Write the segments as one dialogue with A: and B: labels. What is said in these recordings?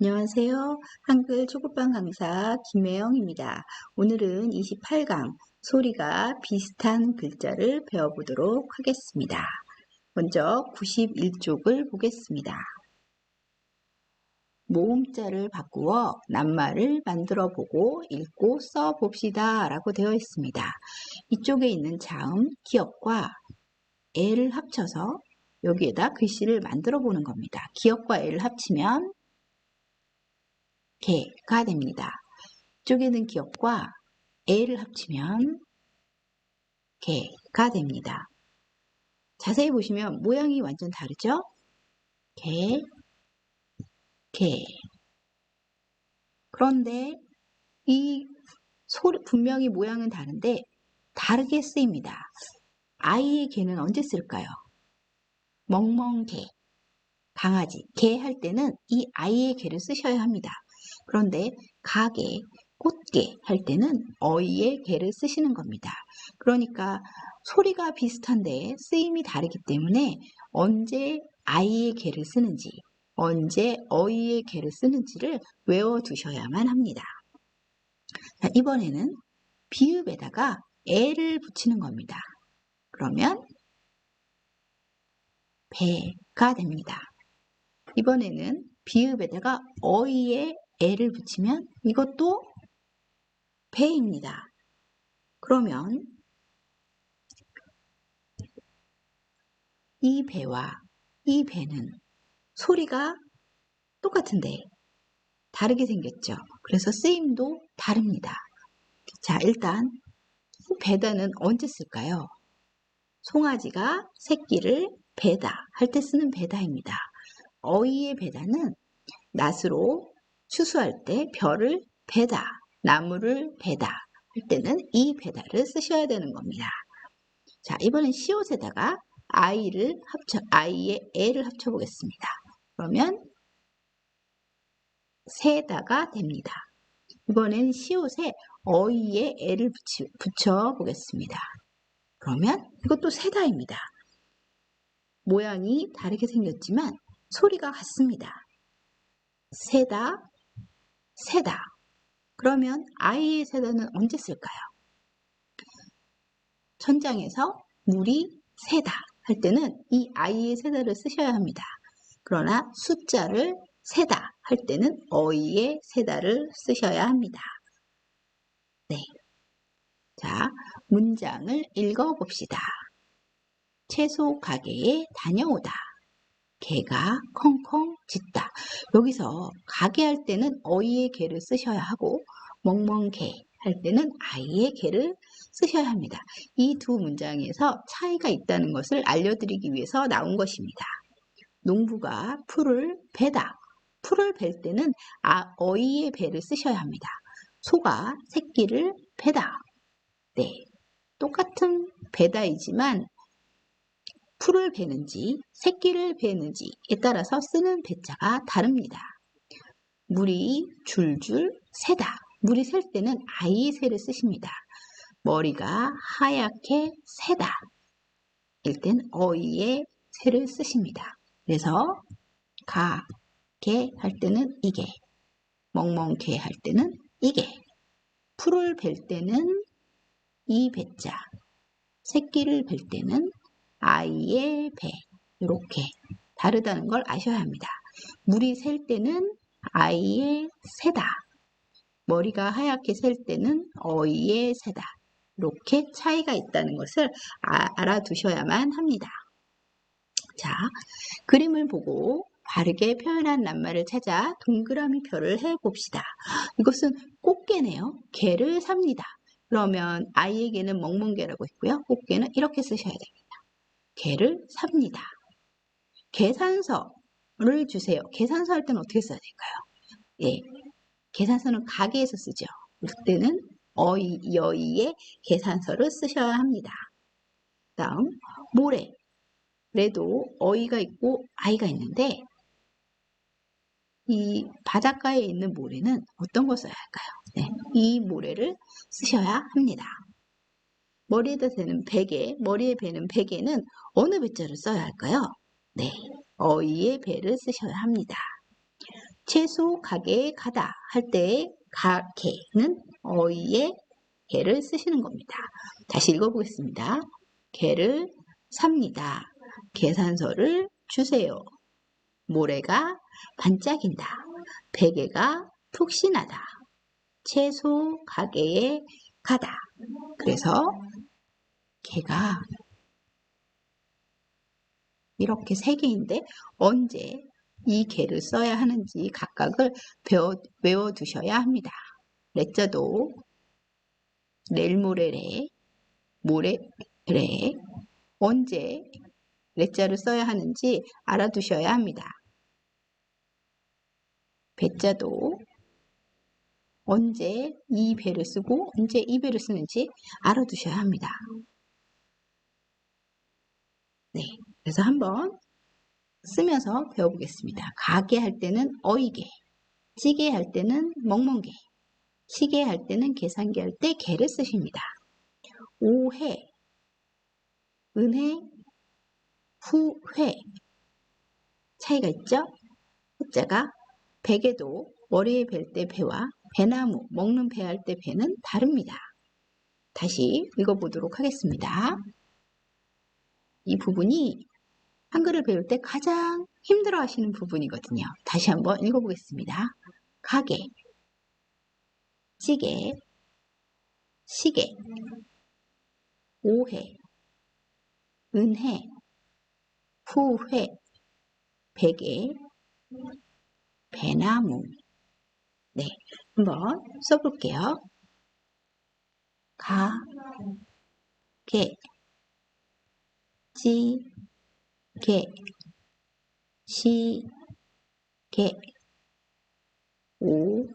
A: 안녕하세요. 한글 초급반 강사 김혜영입니다. 오늘은 28강 소리가 비슷한 글자를 배워보도록 하겠습니다. 먼저 91쪽을 보겠습니다. 모음자를 바꾸어 낱말을 만들어 보고 읽고 써 봅시다 라고 되어 있습니다. 이쪽에 있는 자음, 기역과 애를 합쳐서 여기에다 글씨를 만들어 보는 겁니다. 기역과 애를 합치면 개가 됩니다. 이쪽에는 기역과 애를 합치면 개가 됩니다. 자세히 보시면 모양이 완전 다르죠? 개, 개. 그런데 이 소리, 분명히 모양은 다른데 다르게 쓰입니다. 아이의 개는 언제 쓸까요? 멍멍개, 강아지, 개 할 때는 이 아이의 개를 쓰셔야 합니다. 그런데 가게, 꽃게 할 때는 어이의 개를 쓰시는 겁니다. 그러니까 소리가 비슷한데 쓰임이 다르기 때문에 언제 아이의 개를 쓰는지, 언제 어이의 개를 쓰는지를 외워두셔야만 합니다. 자, 이번에는 비읍에다가 애를 붙이는 겁니다. 그러면 배가 됩니다. 이번에는 비읍에다가 어이에 애를 붙이면 이것도 배입니다. 그러면 이 배와 이 배는 소리가 똑같은데 다르게 생겼죠. 그래서 쓰임도 다릅니다. 자, 일단 배다는 언제 쓸까요? 송아지가 새끼를 배다 할 때 쓰는 배다입니다. 어이의 배다는 낫으로 추수할 때 벼를 베다, 나무를 베다 할 때는 이 베다를 쓰셔야 되는 겁니다. 자, 이번엔 시옷에다가 아이의 애를 합쳐 보겠습니다. 그러면 세다가 됩니다. 이번엔 시옷에 어이의 애를 붙여 보겠습니다. 그러면 이것도 세다입니다. 모양이 다르게 생겼지만 소리가 같습니다. 세다, 세다. 그러면 아이의 세다는 언제 쓸까요? 천장에서 물이 새다 할 때는 이 아이의 세다를 쓰셔야 합니다. 그러나 숫자를 세다 할 때는 어이의 세다를 쓰셔야 합니다. 네. 자, 문장을 읽어봅시다. 채소 가게에 다녀오다. 개가 컹컹 짖다. 여기서 가게 할 때는 어이의 개를 쓰셔야 하고 멍멍개 할 때는 아이의 개를 쓰셔야 합니다. 이 두 문장에서 차이가 있다는 것을 알려드리기 위해서 나온 것입니다. 농부가 풀을 베다. 풀을 벨 때는 어이의 배를 쓰셔야 합니다. 소가 새끼를 베다. 네, 똑같은 베다이지만 풀을 베는지 새끼를 베는지에 따라서 쓰는 배자가 다릅니다. 물이 줄줄 새다. 물이 셀 때는 아이의 새를 쓰십니다. 머리가 하얗게 새다. 일 땐 어이의 새를 쓰십니다. 그래서 가, 개 할 때는 이게, 멍멍개 할 때는 이게, 풀을 벨 때는 이 배자, 새끼를 벨 때는 아이의 배, 이렇게 다르다는 걸 아셔야 합니다. 물이 셀 때는 아이의 새다. 머리가 하얗게 셀 때는 어이의 새다. 이렇게 차이가 있다는 것을 알아두셔야만 합니다. 자, 그림을 보고 바르게 표현한 낱말을 찾아 동그라미 표를 해봅시다. 이것은 꽃게네요. 개를 삽니다. 그러면 아이에게는 멍멍개라고 했고요. 꽃게는 이렇게 쓰셔야 됩니다. 개를 삽니다. 계산서를 주세요. 계산서 할 때는 어떻게 써야 될까요? 예, 계산서는 가게에서 쓰죠. 이때는 여의의 계산서를 쓰셔야 합니다. 다음, 모래. 모래도 어이가 있고 아이가 있는데 이 바닷가에 있는 모래는 어떤 걸 써야 할까요? 네, 이 모래를 쓰셔야 합니다. 머리에다 대는 베개, 머리에 베는 베개는 어느 배자를 써야 할까요? 네, 어이의 배를 쓰셔야 합니다. 채소 가게에 가다 할 때 가게는 어이에 개를 쓰시는 겁니다. 다시 읽어보겠습니다. 개를 삽니다. 계산서를 주세요. 모래가 반짝인다. 베개가 푹신하다. 채소 가게에 가다. 그래서 개가 이렇게 세 개인데 언제 이 개를 써야 하는지 각각을 외워두셔야 합니다. 레자도 내일 모레래, 모레래, 언제 레자를 써야 하는지 알아두셔야 합니다. 배자도 언제 이 배를 쓰고 언제 이 배를 쓰는지 알아두셔야 합니다. 네, 그래서 한번 쓰면서 배워보겠습니다. 가게 할 때는 어이게, 찌개 할 때는 멍멍게, 시계 할 때는 계산기 할 때 개를 쓰십니다. 오해, 은혜, 후회 차이가 있죠? 호자가 베개도 머리에 벨 때 배와 배나무, 먹는 배 할 때 배는 다릅니다. 다시 읽어보도록 하겠습니다. 이 부분이 한글을 배울 때 가장 힘들어 하시는 부분이거든요. 다시 한번 읽어보겠습니다. 가게, 찌개, 시계, 오해, 은혜, 후회, 베개, 배나무. 네, 한번 써볼게요. 가게, 찌개, 시계, 오해,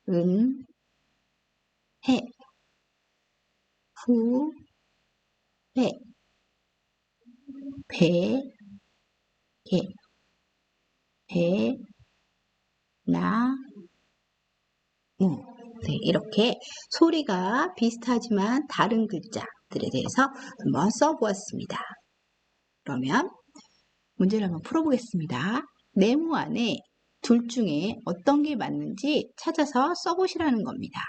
A: 은혜, 후회, 베개, 배나무. 네, 이렇게 소리가 비슷하지만 다른 글자들에 대해서 한번 써보았습니다. 그러면 문제를 한번 풀어보겠습니다. 네모 안에 둘 중에 어떤 게 맞는지 찾아서 써보시라는 겁니다.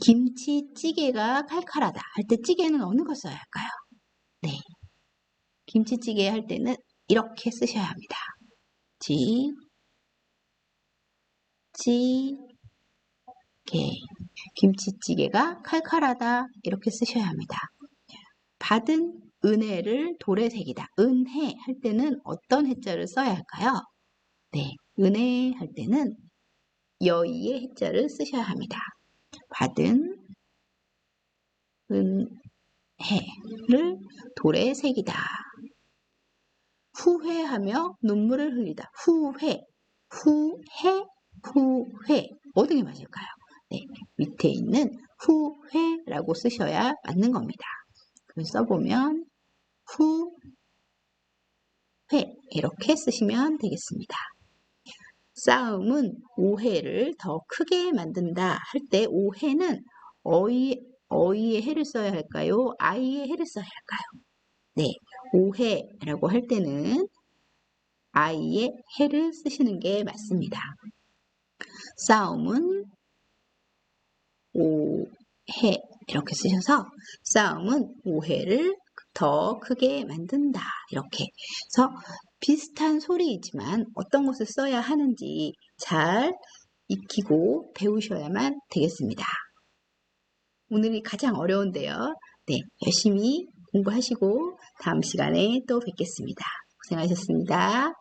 A: 김치찌개가 칼칼하다 할 때 찌개는 어느 거 써야 할까요? 네, 김치찌개 할 때는 이렇게 쓰셔야 합니다. 찌개, 김치찌개가 칼칼하다 이렇게 쓰셔야 합니다. 받은 은혜를 돌에 새기다. 은혜 할 때는 어떤 해자를 써야 할까요? 네, 은혜 할 때는 여의의 해자를 쓰셔야 합니다. 받은 은혜를 돌에 새기다. 후회하며 눈물을 흘리다. 후회, 후회. 어떤 게 맞을까요? 네, 밑에 있는 후회라고 쓰셔야 맞는 겁니다. 그걸 써보면 후회 이렇게 쓰시면 되겠습니다. 싸움은 오해를 더 크게 만든다 할 때 오해는 어이의 해를 써야 할까요? 아이의 해를 써야 할까요? 네, 오해라고 할 때는 아이의 해를 쓰시는 게 맞습니다. 싸움은 오해 이렇게 쓰셔서 싸움은 오해를 더 크게 만든다 이렇게 해서 비슷한 소리이지만 어떤 것을 써야 하는지 잘 익히고 배우셔야만 되겠습니다. 오늘이 가장 어려운데요. 네, 열심히 공부하시고 다음 시간에 또 뵙겠습니다. 고생하셨습니다.